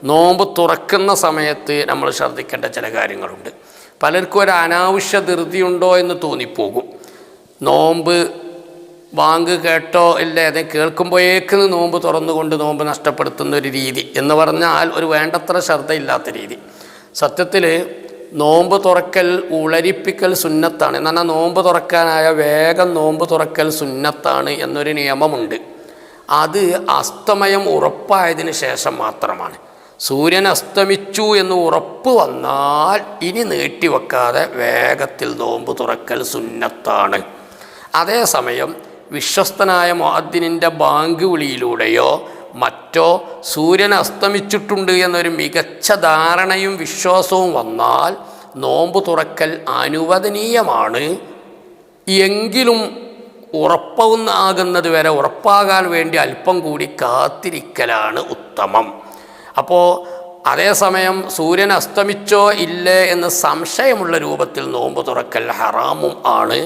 നോമ്പ് തുറക്കുന്ന സമയത്ത് നമ്മൾ ശ്രദ്ധിക്കേണ്ട ചില കാര്യങ്ങളുണ്ട്. പലർക്കും ഒരു അനാവശ്യ ധൃതിയുണ്ടോ എന്ന് തോന്നിപ്പോകും. നോമ്പ് ബാങ്ക് കേട്ടോ ഇല്ലേ, അത് കേൾക്കുമ്പോഴേക്ക് നോമ്പ് തുറന്നുകൊണ്ട് നോമ്പ് നഷ്ടപ്പെടുത്തുന്ന ഒരു രീതി എന്ന് പറഞ്ഞാൽ ഒരു വേണ്ടത്ര ശ്രദ്ധയില്ലാത്ത രീതി. സത്യത്തിൽ നോമ്പ് തുറക്കൽ ഉളരിപ്പിക്കൽ സുന്നത്താണ്. എന്ന് പറഞ്ഞാൽ നോമ്പ് തുറക്കാനായ വേഗം നോമ്പ് തുറക്കൽ സുന്നത്താണ് എന്നൊരു നിയമമുണ്ട്. അത് അസ്തമയം ഉറപ്പായതിന് ശേഷം മാത്രമാണ്. സൂര്യൻ അസ്തമിച്ചു എന്ന് ഉറപ്പ് വന്നാൽ ഇനി നീട്ടിവെക്കാതെ വേഗത്തിൽ നോമ്പ് തുറക്കൽ സുന്നത്താണ്. അതേസമയം വിശ്വസ്തനായ മുഅദ്ദിനിൻ്റെ ബാങ്ക് വിളിയിലൂടെയോ മറ്റോ സൂര്യൻ അസ്തമിച്ചിട്ടുണ്ട് എന്നൊരു മികച്ച ധാരണയും വിശ്വാസവും വന്നാൽ നോമ്പ് തുറക്കൽ അനുവദനീയമാണ്. എങ്കിലും ഉറപ്പാകുന്നത് വരെ ഉറപ്പാകാൻ വേണ്ടി അല്പം കൂടി കാത്തിരിക്കലാണ് ഉത്തമം. അപ്പോൾ അതേസമയം സൂര്യൻ അസ്തമിച്ചോ ഇല്ലേ എന്ന് സംശയമുള്ള രൂപത്തിൽ നോമ്പ് തുറക്കൽ ഹറാമും ആണ്.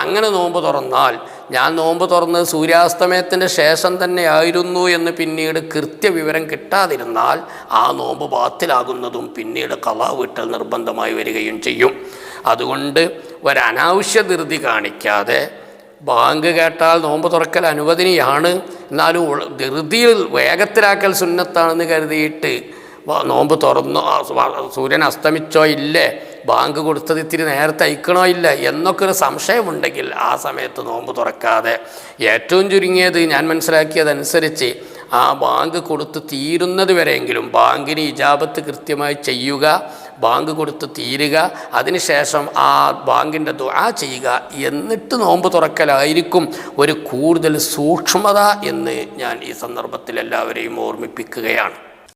അങ്ങനെ നോമ്പ് തുറന്നാൽ ഞാൻ നോമ്പ് തുറന്നത് സൂര്യാസ്തമയത്തിൻ്റെ ശേഷം തന്നെ ആയിരുന്നു എന്ന് പിന്നീട് കൃത്യവിവരം കിട്ടാതിരുന്നാൽ ആ നോമ്പ് ബാത്തിലാകുന്നതും പിന്നീട് ഖളാ വീട്ടൽ നിർബന്ധമായി വരികയും ചെയ്യും. അതുകൊണ്ട് ഒരനാവശ്യ ധൃതി കാണിക്കാതെ ബാങ്ക് കേട്ടാൽ നോമ്പ് തുറക്കൽ അനുവദനീയാണ്, എന്നാലും ധൃതിയിൽ വേഗത്തിലാക്കൽ സുന്നത്താണെന്ന് കരുതിയിട്ട് നോമ്പ് തുറന്നോ സൂര്യൻ അസ്തമിച്ചോ ഇല്ലേ, ബാങ്ക് കൊടുത്തത് ഇത്തിരി നേരത്തെ അയക്കണോ ഇല്ല എന്നൊക്കെ ഒരു സംശയമുണ്ടെങ്കിൽ ആ സമയത്ത് നോമ്പ് തുറക്കാതെ ഏറ്റവും ചുരുങ്ങിയത് ഞാൻ മനസ്സിലാക്കിയതനുസരിച്ച് ആ ബാങ്ക് കൊടുത്ത് തീരുന്നത് വരെയെങ്കിലും ബാങ്കിന് ഇജാബത്ത് കൃത്യമായി ചെയ്യുക, ബാങ്ക് കൊടുത്ത് തീരുക, അതിനുശേഷം ആ ബാങ്കിൻ്റെ ദുആ ചെയ്യുക, എന്നിട്ട് നോമ്പ് തുറക്കലായിരിക്കും ഒരു കൂടുതൽ സൂക്ഷ്മത എന്ന് ഞാൻ ഈ സന്ദർഭത്തിൽ എല്ലാവരെയും ഓർമ്മിപ്പിക്കുകയാണ്.